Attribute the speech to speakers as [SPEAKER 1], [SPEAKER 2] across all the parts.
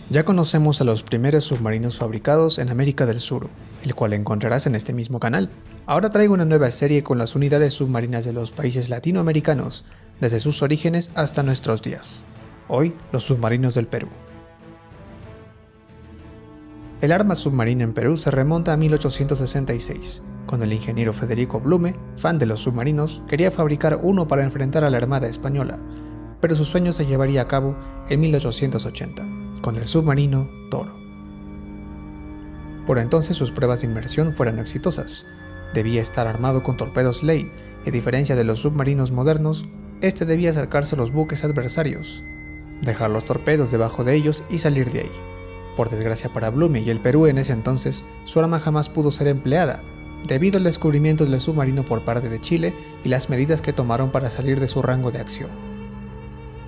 [SPEAKER 1] Ya conocemos a los primeros submarinos fabricados en América del Sur, el cual encontrarás en este mismo canal. Ahora traigo una nueva serie con las unidades submarinas de los países latinoamericanos, desde sus orígenes hasta nuestros días. Hoy, los submarinos del Perú. El arma submarina en Perú se remonta a 1866, cuando el ingeniero Federico Blume, fan de los submarinos, quería fabricar uno para enfrentar a la Armada Española, pero su sueño se llevaría a cabo en 1880, con el submarino Toro. Por entonces sus pruebas de inmersión fueron exitosas. Debía estar armado con torpedos Ley, y a diferencia de los submarinos modernos, este debía acercarse a los buques adversarios, dejar los torpedos debajo de ellos y salir de ahí. Por desgracia para Blume y el Perú en ese entonces, su arma jamás pudo ser empleada, debido al descubrimiento del submarino por parte de Chile y las medidas que tomaron para salir de su rango de acción.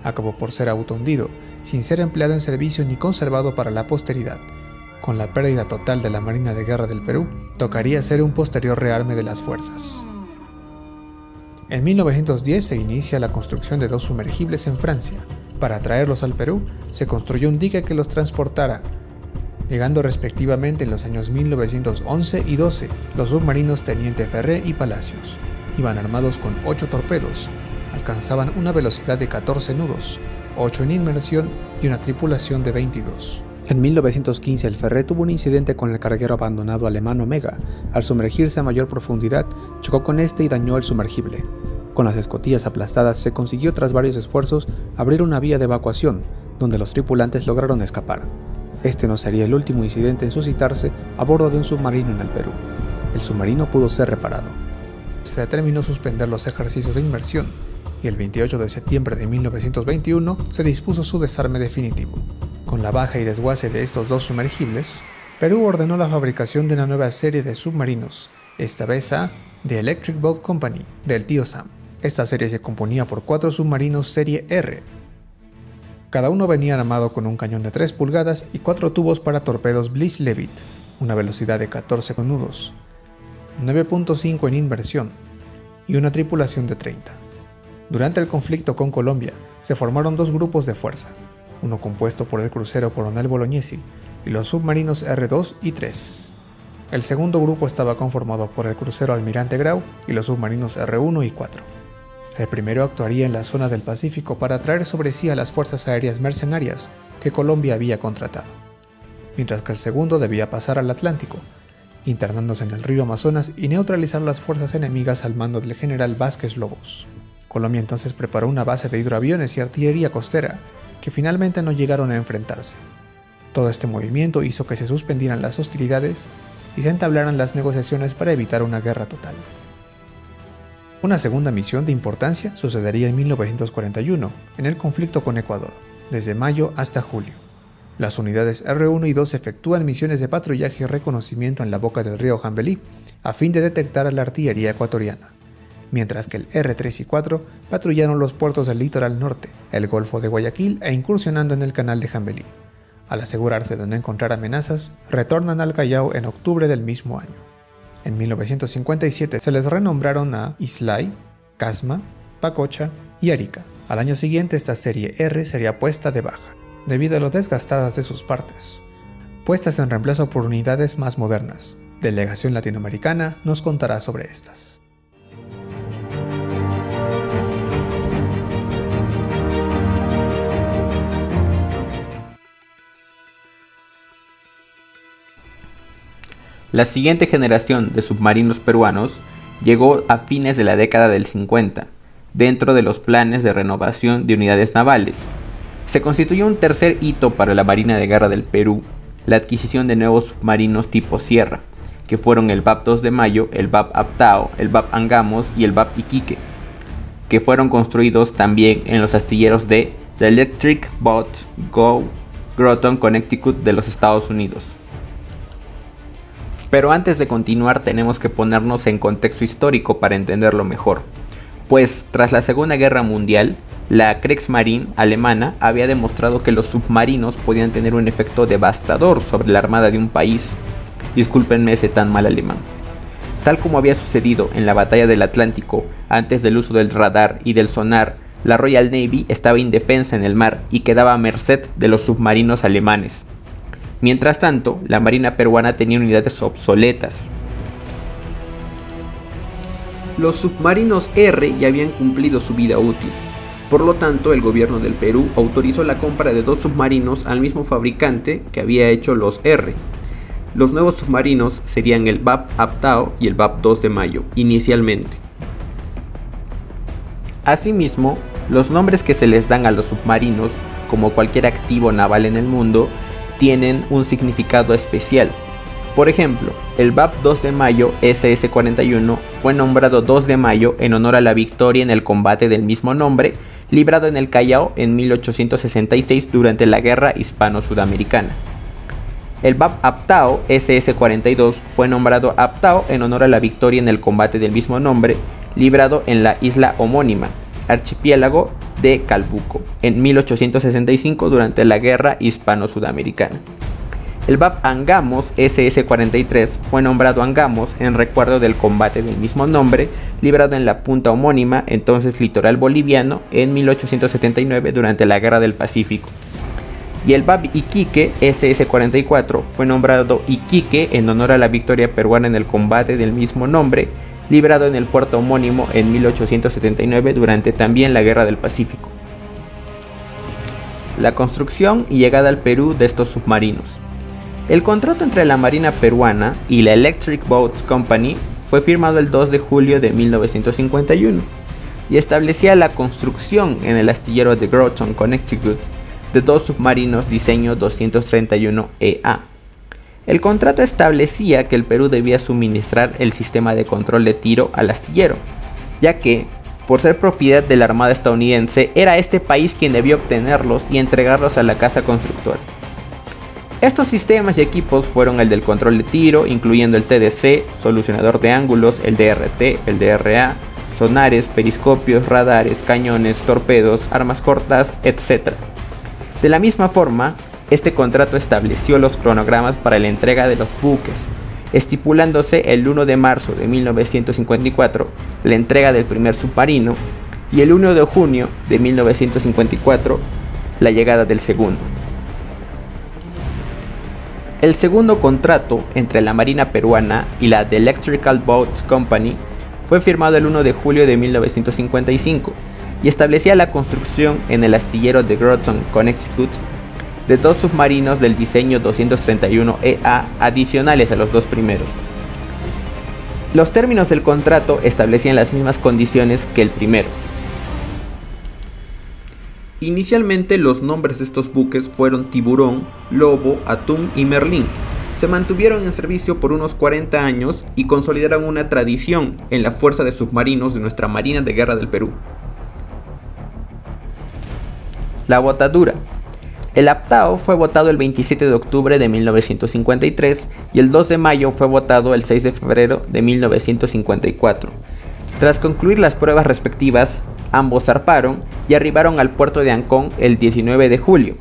[SPEAKER 1] Acabó por ser autohundido, sin ser empleado en servicio ni conservado para la posteridad. Con la pérdida total de la Marina de Guerra del Perú, tocaría ser un posterior rearme de las fuerzas. En 1910 se inicia la construcción de dos sumergibles en Francia. Para traerlos al Perú, se construyó un dique que los transportara, llegando respectivamente en los años 1911 y 12 los submarinos Teniente Ferré y Palacios. Iban armados con 8 torpedos, alcanzaban una velocidad de 14 nudos, 8 en inmersión y una tripulación de 22. En 1915 el Ferré tuvo un incidente con el carguero abandonado alemán Omega. Al sumergirse a mayor profundidad, chocó con este y dañó el sumergible. Con las escotillas aplastadas se consiguió tras varios esfuerzos abrir una vía de evacuación, donde los tripulantes lograron escapar. Este no sería el último incidente en suscitarse a bordo de un submarino en el Perú. El submarino pudo ser reparado. Se determinó suspender los ejercicios de inmersión, y el 28 de septiembre de 1921 se dispuso su desarme definitivo. Con la baja y desguace de estos dos sumergibles, Perú ordenó la fabricación de una nueva serie de submarinos, esta vez a The Electric Boat Company, del tío Sam. Esta serie se componía por 4 submarinos serie R. Cada uno venía armado con un cañón de 3 pulgadas y 4 tubos para torpedos Bliss-Leavitt, una velocidad de 14 nudos, 9.5 en inversión y una tripulación de 30. Durante el conflicto con Colombia, se formaron dos grupos de fuerza, uno compuesto por el crucero Coronel Bolognesi y los submarinos R2 y 3. El segundo grupo estaba conformado por el crucero Almirante Grau y los submarinos R1 y 4. El primero actuaría en la zona del Pacífico para atraer sobre sí a las fuerzas aéreas mercenarias que Colombia había contratado, mientras que el segundo debía pasar al Atlántico, internándose en el río Amazonas y neutralizar las fuerzas enemigas al mando del general Vázquez Lobos. Colombia entonces preparó una base de hidroaviones y artillería costera, que finalmente no llegaron a enfrentarse. Todo este movimiento hizo que se suspendieran las hostilidades y se entablaran las negociaciones para evitar una guerra total. Una segunda misión de importancia sucedería en 1941, en el conflicto con Ecuador, desde mayo hasta julio. Las unidades R1 y 2 efectúan misiones de patrullaje y reconocimiento en la boca del río Jambelí, a fin de detectar a la artillería ecuatoriana, mientras que el R3 y 4 patrullaron los puertos del litoral norte, el Golfo de Guayaquil e incursionando en el canal de Jambelí. Al asegurarse de no encontrar amenazas, retornan al Callao en octubre del mismo año. En 1957 se les renombraron a Islay, Casma, Pacocha y Arica. Al año siguiente esta serie R sería puesta de baja, debido a lo desgastadas de sus partes, puestas en reemplazo por unidades más modernas. Delegación Latinoamericana nos contará sobre estas.
[SPEAKER 2] La siguiente generación de submarinos peruanos llegó a fines de la década del 50, dentro de los planes de renovación de unidades navales. Se constituyó un tercer hito para la Marina de Guerra del Perú, la adquisición de nuevos submarinos tipo Sierra, que fueron el VAP 2 de Mayo, el VAP Aptao, el VAP Angamos y el VAP Iquique, que fueron construidos también en los astilleros de The Electric Boat Go, Groton, Connecticut de los Estados Unidos. Pero antes de continuar tenemos que ponernos en contexto histórico para entenderlo mejor, pues tras la Segunda Guerra Mundial, la Kriegsmarine alemana había demostrado que los submarinos podían tener un efecto devastador sobre la armada de un país. Discúlpenme ese tan mal alemán. Tal como había sucedido en la batalla del Atlántico, antes del uso del radar y del sonar, la Royal Navy estaba indefensa en el mar y quedaba a merced de los submarinos alemanes. Mientras tanto, la Marina peruana tenía unidades obsoletas. Los submarinos R ya habían cumplido su vida útil. Por lo tanto, el gobierno del Perú autorizó la compra de 2 submarinos al mismo fabricante que había hecho los R. Los nuevos submarinos serían el VAP Aptao y el VAP 2 de Mayo, inicialmente. Asimismo, los nombres que se les dan a los submarinos, como cualquier activo naval en el mundo, tienen un significado especial. Por ejemplo, el VAP 2 de Mayo SS-41 fue nombrado 2 de Mayo en honor a la victoria en el combate del mismo nombre, librado en el Callao en 1866 durante la Guerra Hispano-Sudamericana. El VAP Aptao SS-42 fue nombrado Aptao en honor a la victoria en el combate del mismo nombre, librado en la isla homónima, archipiélago de Calbuco, en 1865 durante la Guerra Hispano-Sudamericana. El VAP Angamos SS-43 fue nombrado Angamos en recuerdo del combate del mismo nombre, librado en la punta homónima, entonces litoral boliviano, en 1879 durante la Guerra del Pacífico. Y el VAP Iquique SS-44 fue nombrado Iquique en honor a la victoria peruana en el combate del mismo nombre, librado en el puerto homónimo en 1879 durante también la Guerra del Pacífico. La construcción y llegada al Perú de estos submarinos. El contrato entre la Marina peruana y la Electric Boats Company fue firmado el 2 de julio de 1951 y establecía la construcción en el astillero de Groton, Connecticut, de 2 submarinos diseño 231EA. El contrato establecía que el Perú debía suministrar el sistema de control de tiro al astillero, ya que, por ser propiedad de la Armada estadounidense, era este país quien debía obtenerlos y entregarlos a la casa constructora. Estos sistemas y equipos fueron el del control de tiro, incluyendo el TDC, solucionador de ángulos, el DRT, el DRA, sonares, periscopios, radares, cañones, torpedos, armas cortas, etc. De la misma forma, este contrato estableció los cronogramas para la entrega de los buques, estipulándose el 1 de marzo de 1954 la entrega del primer submarino y el 1 de junio de 1954 la llegada del segundo. El segundo contrato entre la Marina peruana y la The Electrical Boats Company fue firmado el 1 de julio de 1955 y establecía la construcción en el astillero de Groton, Connecticut, de 2 submarinos del diseño 231EA adicionales a los 2 primeros. Los términos del contrato establecían las mismas condiciones que el primero. Inicialmente los nombres de estos buques fueron Tiburón, Lobo, Atún y Merlín. Se mantuvieron en servicio por unos 40 años y consolidaron una tradición en la fuerza de submarinos de nuestra Marina de Guerra del Perú. La botadura. El Aptao fue votado el 27 de octubre de 1953 y el 2 de mayo fue votado el 6 de febrero de 1954. Tras concluir las pruebas respectivas, ambos zarparon y arribaron al puerto de Ancón el 19 de julio,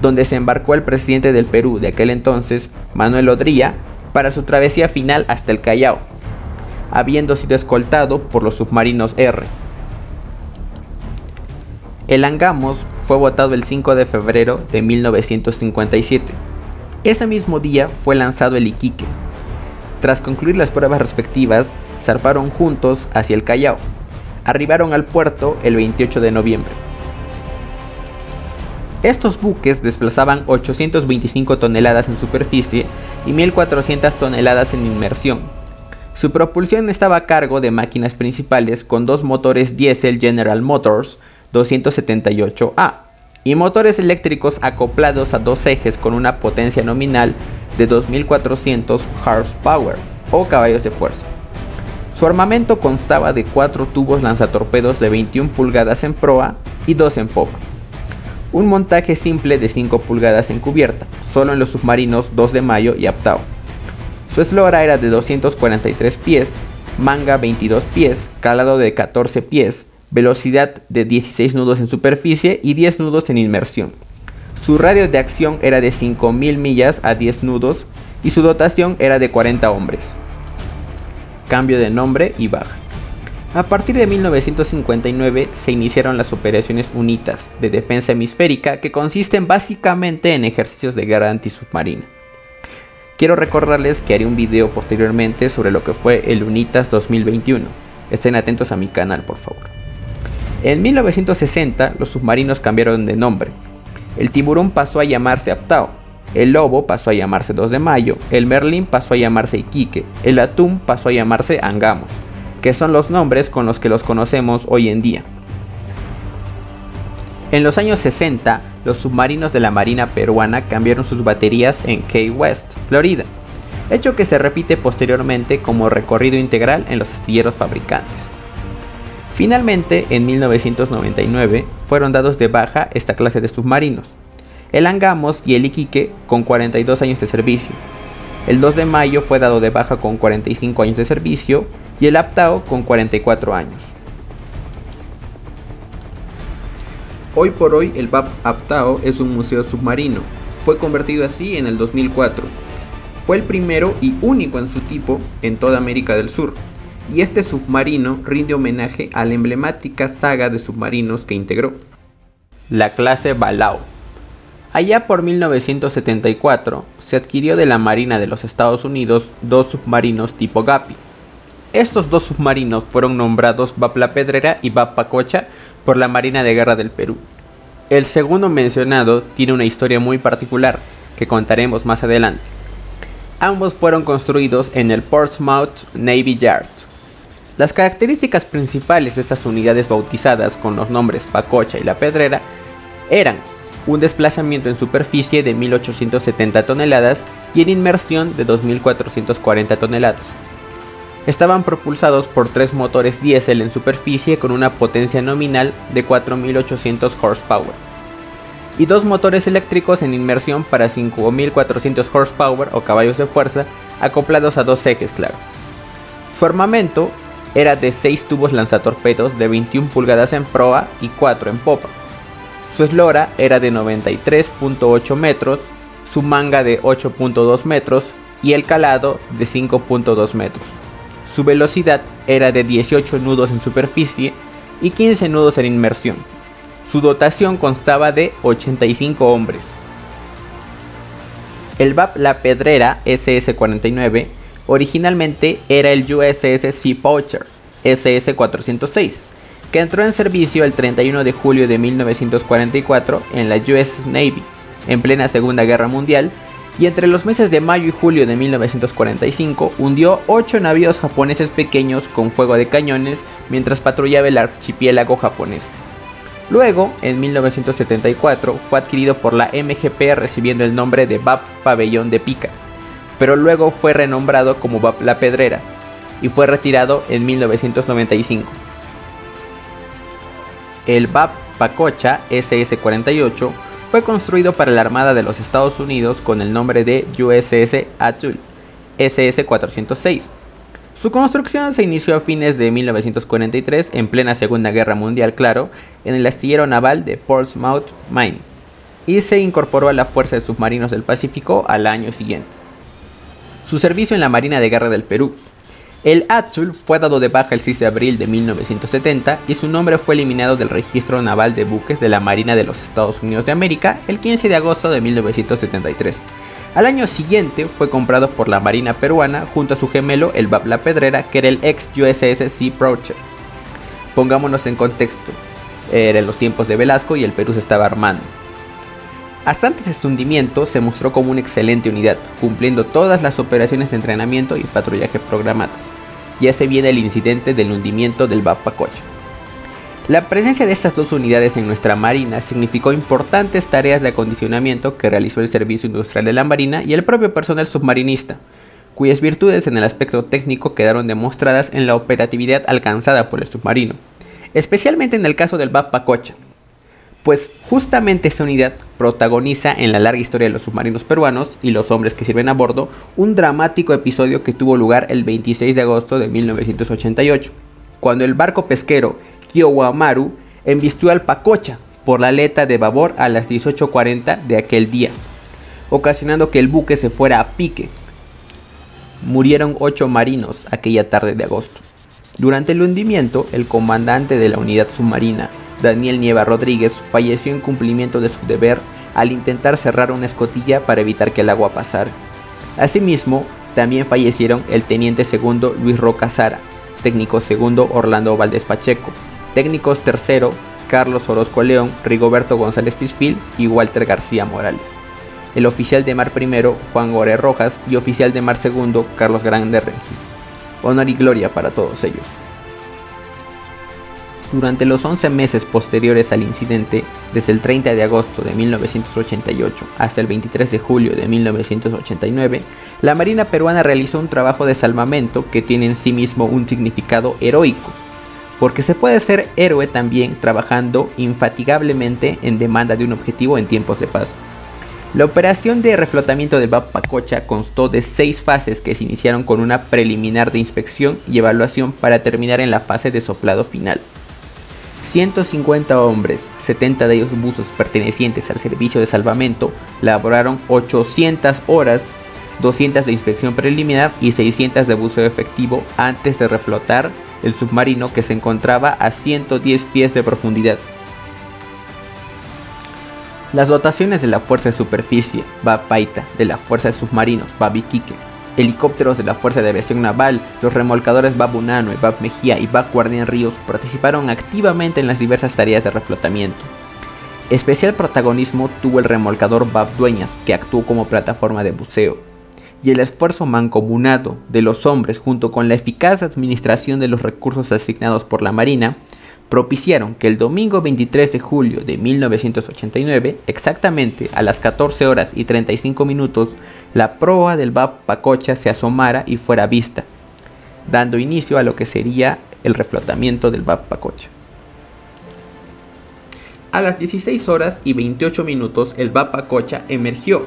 [SPEAKER 2] donde se embarcó el presidente del Perú de aquel entonces, Manuel Odría, para su travesía final hasta el Callao, habiendo sido escoltado por los submarinos R. El Angamos fue votado el 5 de febrero de 1957. Ese mismo día fue lanzado el Iquique. Tras concluir las pruebas respectivas, zarparon juntos hacia el Callao. Arribaron al puerto el 28 de noviembre. Estos buques desplazaban 825 toneladas en superficie y 1400 toneladas en inmersión. Su propulsión estaba a cargo de máquinas principales con 2 motores diésel General Motors 278A y motores eléctricos acoplados a 2 ejes con una potencia nominal de 2400 horsepower o caballos de fuerza. Su armamento constaba de 4 tubos lanzatorpedos de 21 pulgadas en proa y 2 en popa. Un montaje simple de 5 pulgadas en cubierta, solo en los submarinos 2 de Mayo y Aptao. Su eslora era de 243 pies, manga 22 pies, calado de 14 pies, velocidad de 16 nudos en superficie y 10 nudos en inmersión. Su radio de acción era de 5000 millas a 10 nudos y su dotación era de 40 hombres. Cambio de nombre y baja. A partir de 1959 se iniciaron las operaciones UNITAS de defensa hemisférica, que consisten básicamente en ejercicios de guerra antisubmarina. Quiero recordarles que haré un video posteriormente sobre lo que fue el UNITAS 2021. Estén atentos a mi canal, por favor. En 1960 los submarinos cambiaron de nombre. El Tiburón pasó a llamarse Aptao, el Lobo pasó a llamarse 2 de Mayo, el Merlín pasó a llamarse Iquique, el Atún pasó a llamarse Angamos, que son los nombres con los que los conocemos hoy en día. En los años 60, los submarinos de la Marina peruana cambiaron sus baterías en Key West, Florida, hecho que se repite posteriormente como recorrido integral en los astilleros fabricantes. Finalmente, en 1999, fueron dados de baja esta clase de submarinos, el Angamos y el Iquique con 42 años de servicio. El 2 de Mayo fue dado de baja con 45 años de servicio y el Aptao con 44 años. Hoy por hoy el BAP Aptao es un museo submarino, fue convertido así en el 2004. Fue el primero y único en su tipo en toda América del Sur, y este submarino rinde homenaje a la emblemática saga de submarinos que integró, la clase Balao. Allá por 1974 se adquirió de la Marina de los Estados Unidos 2 submarinos tipo Guppy. Estos 2 submarinos fueron nombrados BAP La Pedrera y BAP Pacocha por la Marina de Guerra del Perú. El segundo mencionado tiene una historia muy particular que contaremos más adelante. Ambos fueron construidos en el Portsmouth Navy Yard. Las características principales de estas unidades bautizadas con los nombres Pacocha y La Pedrera eran un desplazamiento en superficie de 1870 toneladas y en inmersión de 2440 toneladas. Estaban propulsados por 3 motores diésel en superficie con una potencia nominal de 4800 horsepower y 2 motores eléctricos en inmersión para 5400 horsepower o caballos de fuerza acoplados a 2 ejes claros. Su armamento era de 6 tubos lanzatorpedos de 21 pulgadas en proa y 4 en popa. Su eslora era de 93.8 metros, su manga de 8.2 metros y el calado de 5.2 metros. Su velocidad era de 18 nudos en superficie y 15 nudos en inmersión. Su dotación constaba de 85 hombres. El BAP La Pedrera SS-49 originalmente era el USS Sea Poacher SS-406, que entró en servicio el 31 de julio de 1944 en la US Navy, en plena Segunda Guerra Mundial, y entre los meses de mayo y julio de 1945 hundió 8 navíos japoneses pequeños con fuego de cañones mientras patrullaba el archipiélago japonés. Luego, en 1974, fue adquirido por la MGP recibiendo el nombre de BAP Pabellón de Pica, pero luego fue renombrado como BAP La Pedrera y fue retirado en 1995. El BAP Pacocha SS-48 fue construido para la Armada de los Estados Unidos con el nombre de USS Atoll SS-406. Su construcción se inició a fines de 1943, en plena Segunda Guerra Mundial, claro, en el astillero naval de Portsmouth, Maine, y se incorporó a la Fuerza de Submarinos del Pacífico al año siguiente. Su servicio en la Marina de Guerra del Perú. El Atoll fue dado de baja el 6 de abril de 1970 y su nombre fue eliminado del registro naval de buques de la Marina de los Estados Unidos de América el 15 de agosto de 1973. Al año siguiente fue comprado por la Marina peruana junto a su gemelo el BAP La Pedrera, que era el ex USS Sea Poacher. Pongámonos en contexto, eran los tiempos de Velasco y el Perú se estaba armando. Hasta antes de su hundimiento se mostró como una excelente unidad, cumpliendo todas las operaciones de entrenamiento y patrullaje programadas. Ya se viene el incidente del hundimiento del BAP Pacocha. La presencia de estas 2 unidades en nuestra Marina significó importantes tareas de acondicionamiento que realizó el Servicio Industrial de la Marina y el propio personal submarinista, cuyas virtudes en el aspecto técnico quedaron demostradas en la operatividad alcanzada por el submarino, especialmente en el caso del BAP Pacocha, pues justamente esta unidad protagoniza en la larga historia de los submarinos peruanos y los hombres que sirven a bordo un dramático episodio que tuvo lugar el 26 de agosto de 1988, cuando el barco pesquero Kiowamaru embistió al Pacocha por la aleta de babor a las 18:40 de aquel día, ocasionando que el buque se fuera a pique. Murieron 8 marinos aquella tarde de agosto. Durante el hundimiento, el comandante de la unidad submarina, Daniel Nieva Rodríguez, falleció en cumplimiento de su deber al intentar cerrar una escotilla para evitar que el agua pasara. Asimismo, también fallecieron el teniente segundo Luis Roca Sara, técnico segundo Orlando Valdés Pacheco, técnicos tercero Carlos Orozco León, Rigoberto González Pisfil y Walter García Morales, el oficial de mar primero Juan Gore Rojas y oficial de mar segundo Carlos Grande Rengifo. Honor y gloria para todos ellos. Durante los 11 meses posteriores al incidente, desde el 30 de agosto de 1988 hasta el 23 de julio de 1989, la Marina peruana realizó un trabajo de salvamento que tiene en sí mismo un significado heroico, porque se puede ser héroe también trabajando infatigablemente en demanda de un objetivo en tiempos de paz. La operación de reflotamiento del BAP Pacocha constó de 6 fases que se iniciaron con una preliminar de inspección y evaluación para terminar en la fase de soplado final. 150 hombres, 70 de ellos buzos pertenecientes al servicio de salvamento, laboraron 800 horas, 200 de inspección preliminar y 600 de buceo efectivo antes de reflotar el submarino, que se encontraba a 110 pies de profundidad. Las dotaciones de la Fuerza de Superficie, BAP Paita, de la Fuerza de Submarinos, BAP Iquique, helicópteros de la Fuerza de Aviación Naval, los remolcadores BAP Unano, BAP Mejía y BAP Guardián Ríos participaron activamente en las diversas tareas de reflotamiento. Especial protagonismo tuvo el remolcador BAP Dueñas, que actuó como plataforma de buceo, y el esfuerzo mancomunado de los hombres junto con la eficaz administración de los recursos asignados por la Marina propiciaron que el domingo 23 de julio de 1989, exactamente a las 14 horas y 35 minutos, la proa del BAP Pacocha se asomara y fuera vista, dando inicio a lo que sería el reflotamiento del BAP Pacocha. A las 16 horas y 28 minutos el BAP Pacocha emergió.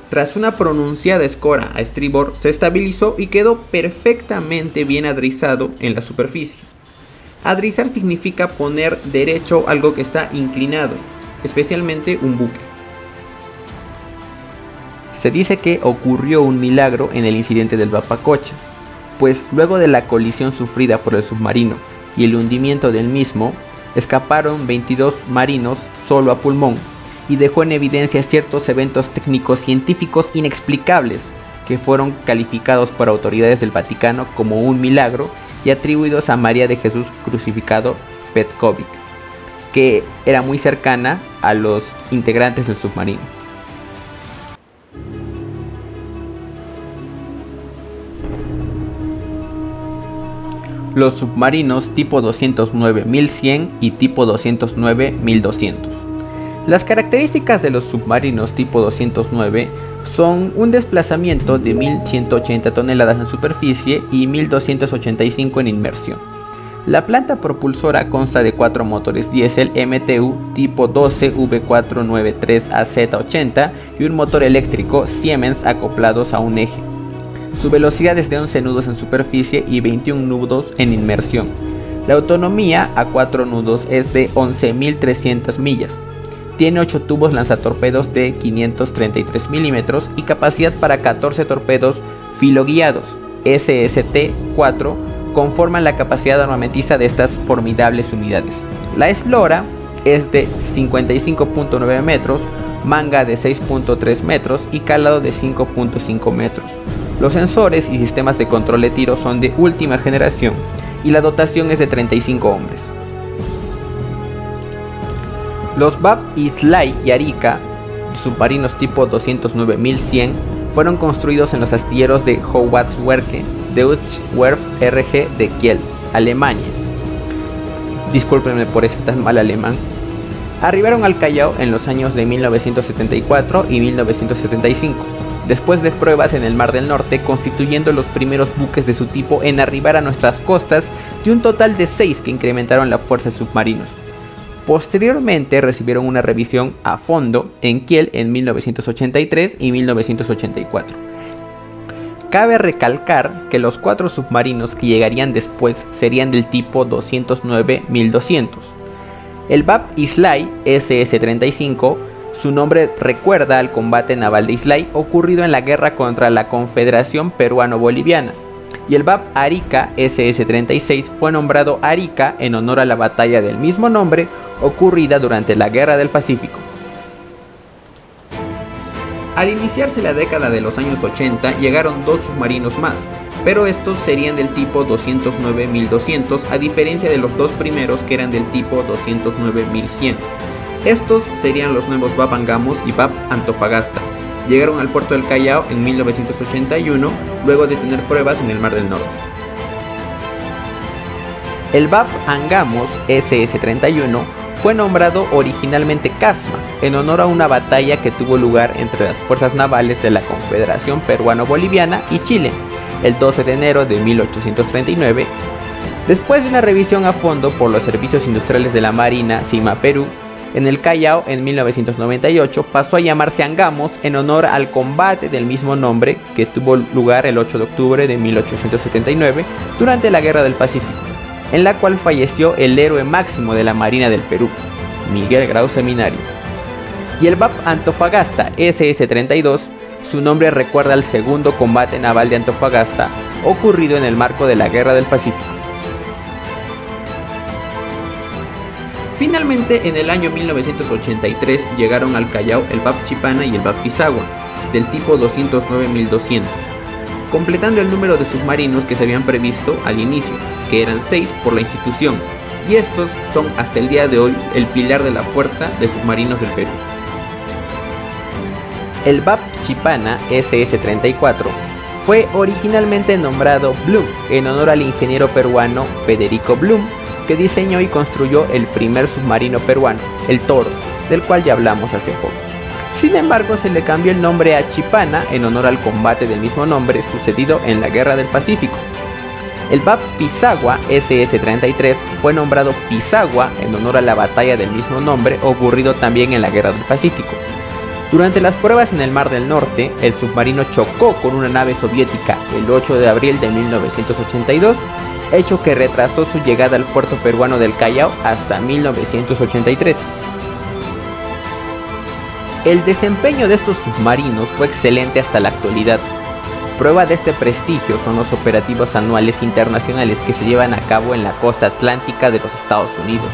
[SPEAKER 2] Tras una pronunciada escora a estribor, se estabilizó y quedó perfectamente bien adrizado en la superficie. Adrizar significa poner derecho algo que está inclinado, especialmente un buque. Se dice que ocurrió un milagro en el incidente del BAP Pacocha, pues luego de la colisión sufrida por el submarino y el hundimiento del mismo, escaparon 22 marinos solo a pulmón, y dejó en evidencia ciertos eventos técnicos científicos inexplicables que fueron calificados por autoridades del Vaticano como un milagro y atribuidos a María de Jesús Crucificado Petkovic, que era muy cercana a los integrantes del submarino. Los submarinos tipo 209-1100 y tipo 209-1200. Las características de los submarinos tipo 209 son un desplazamiento de 1180 toneladas en superficie y 1285 en inmersión. La planta propulsora consta de 4 motores diésel MTU tipo 12 V493AZ80 y un motor eléctrico Siemens acoplados a un eje. Su velocidad es de 11 nudos en superficie y 21 nudos en inmersión. La autonomía a 4 nudos es de 11.300 millas. Tiene 8 tubos lanzatorpedos de 533 milímetros y capacidad para 14 torpedos filoguiados SST-4 conforman la capacidad armamenticia de estas formidables unidades. La eslora es de 55.9 metros, manga de 6.3 metros y calado de 5.5 metros. Los sensores y sistemas de control de tiro son de última generación y la dotación es de 35 hombres. Los BAP Islay y Arica, submarinos tipo 209-1100, fueron construidos en los astilleros de Howaldtswerke, Deutsche Werft RG de Kiel, Alemania. Discúlpenme por ese tan mal alemán. Arribaron al Callao en los años de 1974 y 1975, después de pruebas en el Mar del Norte, constituyendo los primeros buques de su tipo en arribar a nuestras costas, de un total de 6 que incrementaron la fuerza de submarinos. Posteriormente recibieron una revisión a fondo en Kiel en 1983 y 1984. Cabe recalcar que los 4 submarinos que llegarían después serían del tipo 209-1200. El BAP Islay SS-35, su nombre recuerda al combate naval de Islay ocurrido en la guerra contra la Confederación Peruano-Boliviana. y el VAP Arica SS-36 fue nombrado Arica en honor a la batalla del mismo nombre ocurrida durante la Guerra del Pacífico. Al iniciarse la década de los años 80 llegaron dos submarinos más, pero estos serían del tipo 209-1200 a diferencia de los dos primeros que eran del tipo 209-1100. Estos serían los nuevos VAP Angamos y VAP Antofagasta. Llegaron al puerto del Callao en 1981 luego de tener pruebas en el Mar del Norte. El VAP Angamos SS-31 fue nombrado originalmente Casma, en honor a una batalla que tuvo lugar entre las fuerzas navales de la Confederación Peruano-Boliviana y Chile, el 12 de enero de 1839. Después de una revisión a fondo por los servicios industriales de la Marina CIMA Perú, en el Callao en 1998 pasó a llamarse Angamos en honor al combate del mismo nombre que tuvo lugar el 8 de octubre de 1879 durante la Guerra del Pacífico, en la cual falleció el héroe máximo de la Marina del Perú, Miguel Grau Seminario. Y el VAP Antofagasta SS-32, su nombre recuerda al segundo combate naval de Antofagasta ocurrido en el marco de la Guerra del Pacífico. Finalmente, en el año 1983 llegaron al Callao el VAP Chipana y el VAP Pisagua, del tipo 209-1200, completando el número de submarinos que se habían previsto al inicio, que eran 6 por la institución, y estos son hasta el día de hoy el pilar de la fuerza de submarinos del Perú. El VAP Chipana SS-34 fue originalmente nombrado Bloom en honor al ingeniero peruano Federico Bloom, que diseñó y construyó el primer submarino peruano, el Toro, del cual ya hablamos hace poco. Sin embargo, se le cambió el nombre a Chipana en honor al combate del mismo nombre sucedido en la Guerra del Pacífico. El VAP Pisagua SS-33 fue nombrado Pisagua en honor a la batalla del mismo nombre ocurrido también en la Guerra del Pacífico. Durante las pruebas en el Mar del Norte, el submarino chocó con una nave soviética el 8 de abril de 1982, hecho que retrasó su llegada al puerto peruano del Callao hasta 1983. El desempeño de estos submarinos fue excelente hasta la actualidad. Prueba de este prestigio son los operativos anuales internacionales que se llevan a cabo en la costa atlántica de los Estados Unidos,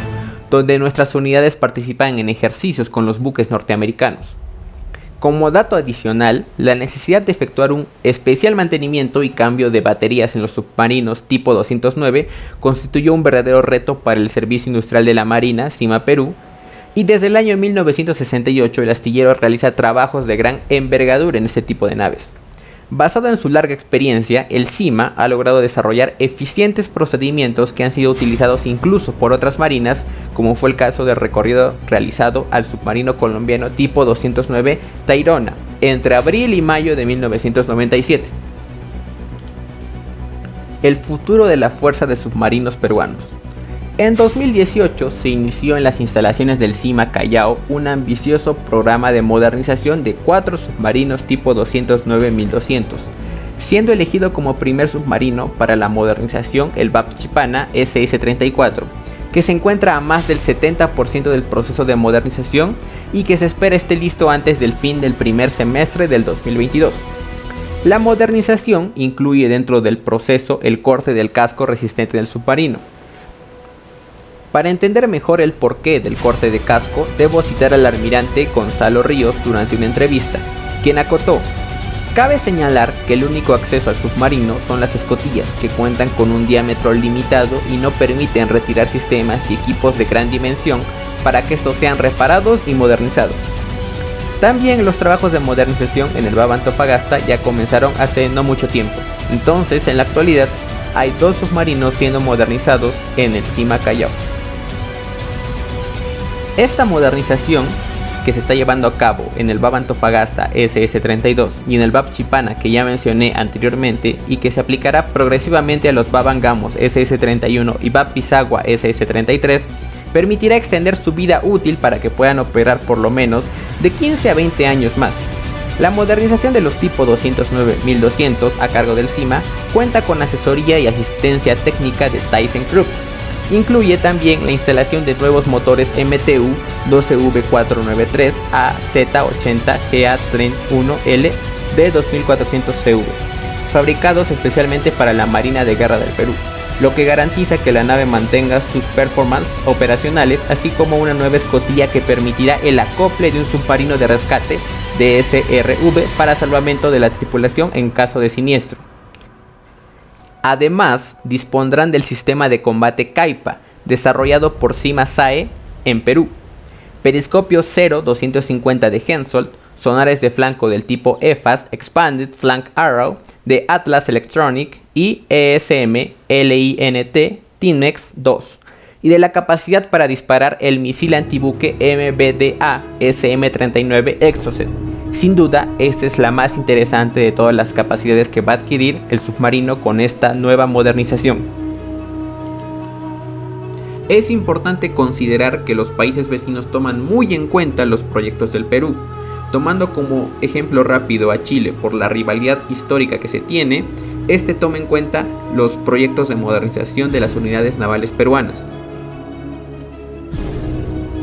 [SPEAKER 2] donde nuestras unidades participan en ejercicios con los buques norteamericanos. Como dato adicional, la necesidad de efectuar un especial mantenimiento y cambio de baterías en los submarinos tipo 209 constituyó un verdadero reto para el Servicio Industrial de la Marina, CIMA Perú, y desde el año 1968 el astillero realiza trabajos de gran envergadura en este tipo de naves. Basado en su larga experiencia, el CIMA ha logrado desarrollar eficientes procedimientos que han sido utilizados incluso por otras marinas, como fue el caso del recorrido realizado al submarino colombiano tipo 209 Tayrona entre abril y mayo de 1997. El futuro de la Fuerza de Submarinos Peruanos. En 2018 se inició en las instalaciones del CIMA Callao un ambicioso programa de modernización de 4 submarinos tipo 209-1200, siendo elegido como primer submarino para la modernización el VAP Chipana SS-34, que se encuentra a más del 70% del proceso de modernización y que se espera esté listo antes del fin del primer semestre del 2022. La modernización incluye dentro del proceso el corte del casco resistente del submarino. Para entender mejor el porqué del corte de casco, debo citar al almirante Gonzalo Ríos durante una entrevista, quien acotó: cabe señalar que el único acceso al submarino son las escotillas, que cuentan con un diámetro limitado y no permiten retirar sistemas y equipos de gran dimensión para que estos sean reparados y modernizados. También los trabajos de modernización en el VAP Antofagasta ya comenzaron hace no mucho tiempo, entonces en la actualidad hay 2 submarinos siendo modernizados en el CIMA Callao. Esta modernización, que se está llevando a cabo en el VAP Antofagasta SS-32 y en el VAP Chipana que ya mencioné anteriormente y que se aplicará progresivamente a los VAP Angamos SS-31 y VAP Pisagua SS-33, permitirá extender su vida útil para que puedan operar por lo menos de 15 a 20 años más. La modernización de los tipo 209-1200 a cargo del CIMA cuenta con asesoría y asistencia técnica de ThyssenKrupp. Incluye también la instalación de nuevos motores MTU 12V493 AZ80 GA31L de 2400 CV, fabricados especialmente para la Marina de Guerra del Perú, lo que garantiza que la nave mantenga sus performances operacionales, así como una nueva escotilla que permitirá el acople de un submarino de rescate DSRV para salvamento de la tripulación en caso de siniestro. Además, dispondrán del sistema de combate Kaipa, desarrollado por Sima SAE en Perú, periscopio 0-250 de Hensoldt, sonares de flanco del tipo EFAS Expanded Flank Arrow de Atlas Electronic y ESM LINT Timex 2, y de la capacidad para disparar el misil antibuque MBDA SM-39 Exocet. Sin duda, esta es la más interesante de todas las capacidades que va a adquirir el submarino con esta nueva modernización. Es importante considerar que los países vecinos toman muy en cuenta los proyectos del Perú. Tomando como ejemplo rápido a Chile por la rivalidad histórica que se tiene, este toma en cuenta los proyectos de modernización de las unidades navales peruanas.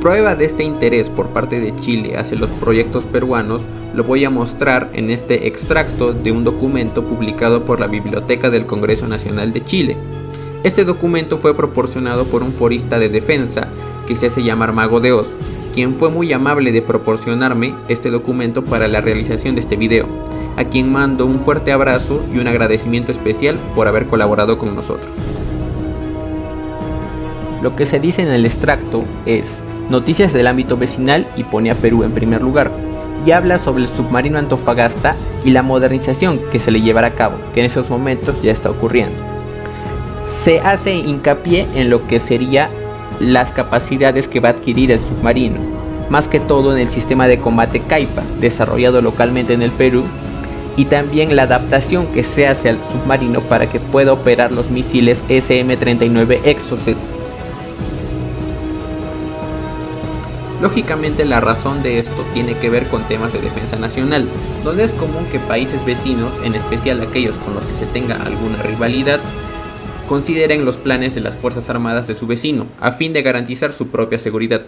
[SPEAKER 2] Prueba de este interés por parte de Chile hacia los proyectos peruanos lo voy a mostrar en este extracto de un documento publicado por la Biblioteca del Congreso Nacional de Chile. Este documento fue proporcionado por un forista de defensa que se hace llamar Mago de Oz, quien fue muy amable de proporcionarme este documento para la realización de este video, a quien mando un fuerte abrazo y un agradecimiento especial por haber colaborado con nosotros. Lo que se dice en el extracto es noticias del ámbito vecinal y pone a Perú en primer lugar, y habla sobre el submarino Antofagasta y la modernización que se le llevará a cabo, que en esos momentos ya está ocurriendo. Se hace hincapié en lo que sería las capacidades que va a adquirir el submarino, más que todo en el sistema de combate Kaipa, desarrollado localmente en el Perú, y también la adaptación que se hace al submarino para que pueda operar los misiles SM-39 Exocet. Lógicamente la razón de esto tiene que ver con temas de defensa nacional, donde es común que países vecinos, en especial aquellos con los que se tenga alguna rivalidad, consideren los planes de las Fuerzas Armadas de su vecino, a fin de garantizar su propia seguridad.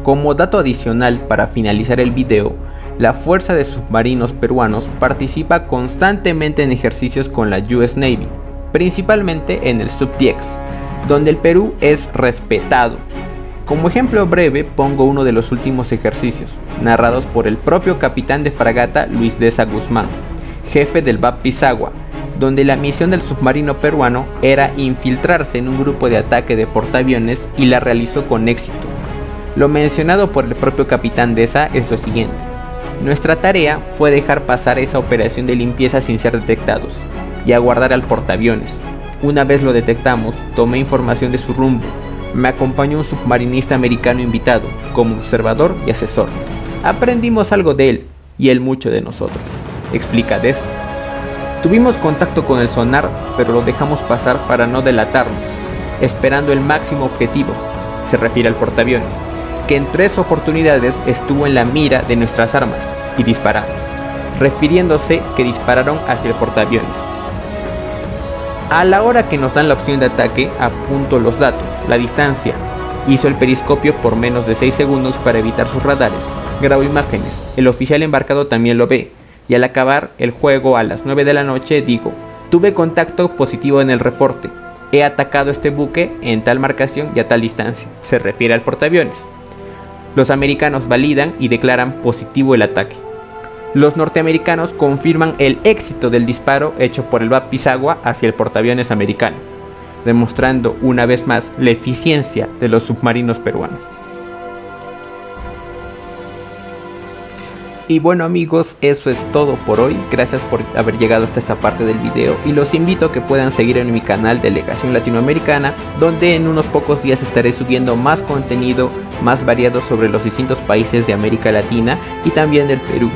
[SPEAKER 2] Como dato adicional para finalizar el video, la Fuerza de Submarinos Peruanos participa constantemente en ejercicios con la US Navy, principalmente en el Sub-10, donde el Perú es respetado. Como ejemplo breve pongo uno de los últimos ejercicios, narrados por el propio capitán de fragata Luis Deza Guzmán, jefe del BAP Pisagua, donde la misión del submarino peruano era infiltrarse en un grupo de ataque de portaaviones y la realizó con éxito. Lo mencionado por el propio capitán Deza es lo siguiente: nuestra tarea fue dejar pasar esa operación de limpieza sin ser detectados y aguardar al portaaviones. Una vez lo detectamos, tomé información de su rumbo. Me acompañó un submarinista americano invitado como observador y asesor. Aprendimos algo de él y él mucho de nosotros, explica Deza. Tuvimos contacto con el sonar, pero lo dejamos pasar para no delatarnos, esperando el máximo objetivo, se refiere al portaaviones, que en 3 oportunidades estuvo en la mira de nuestras armas y disparamos, refiriéndose que dispararon hacia el portaaviones. A la hora que nos dan la opción de ataque, apunto los datos, la distancia, hizo el periscopio por menos de 6 segundos para evitar sus radares, grabó imágenes, el oficial embarcado también lo ve, y al acabar el juego a las 9 de la noche digo: tuve contacto positivo en el reporte, he atacado este buque en tal marcación y a tal distancia, se refiere al portaaviones. Los americanos validan y declaran positivo el ataque. Los norteamericanos confirman el éxito del disparo hecho por el BAP Pisagua hacia el portaaviones americano, demostrando una vez más la eficiencia de los submarinos peruanos. Y bueno amigos, eso es todo por hoy. Gracias por haber llegado hasta esta parte del video y los invito a que puedan seguir en mi canal Delegación Latinoamericana, donde en unos pocos días estaré subiendo más contenido más variado sobre los distintos países de América Latina y también del Perú.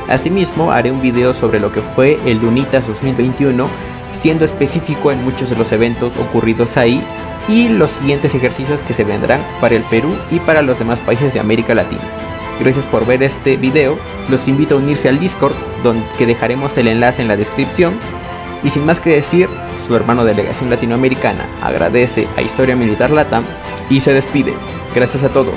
[SPEAKER 2] Asimismo haré un video sobre lo que fue el Lunitas 2021, siendo específico en muchos de los eventos ocurridos ahí y los siguientes ejercicios que se vendrán para el Perú y para los demás países de América Latina. Gracias por ver este video, los invito a unirse al Discord, donde dejaremos el enlace en la descripción. Y sin más que decir, su hermano Delegación Latinoamericana agradece a Historia Militar Latam y se despide. Gracias a todos.